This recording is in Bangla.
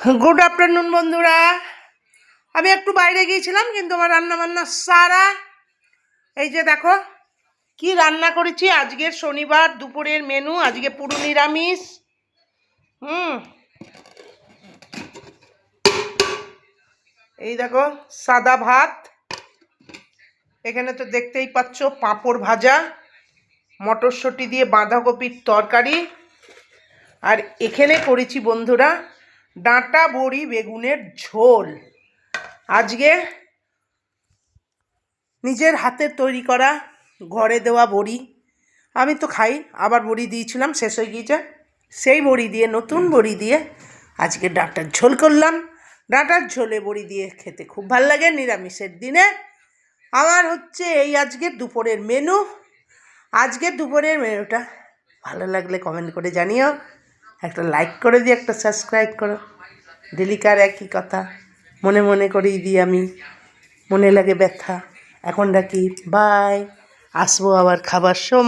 গুড আফটারনুন বন্ধুরা। আমি একটু বাইরে গিয়েছিলাম, কিন্তু আমার রান্না বান্না সারা। এই যে দেখো কি রান্না করেছি। আজকে শনিবার, দুপুরের মেনু আজকে পুরো নিরামিষ। এই দেখো সাদা ভাত, এখানে তো দেখতেই পাচ্ছ পাঁপড় ভাজা, মটরশুঁটি দিয়ে বাঁধাকপির তরকারি, আর এখানে করেছি বন্ধুরা ডাঁটা বড়ি বেগুনের ঝোল। আজকে নিজের হাতে তৈরি করা ঘরে দেওয়া বড়ি, আমি তো খাই, আবার বড়ি দিয়েছিলাম শেষ হয়ে গিয়েছে, সেই বড়ি দিয়ে, নতুন বড়ি দিয়ে আজকে ডাঁটার ঝোল করলাম। ডাঁটার ঝোলে বড়ি দিয়ে খেতে খুব ভালো লাগে নিরামিষের দিনে। আমার হচ্ছে এই আজকে দুপুরের মেনু। আজকে দুপুরের মেনুটা ভালো লাগলে কমেন্ট করে জানিও, একটা লাইক করে দিই, একটা সাবস্ক্রাইব করো। ডেলিকার একই কথা মনে মনে করেই দিই আমি, মনে লাগে ব্যথা। এখন ডাকি বাই, আসবো আবার খাবার সময়।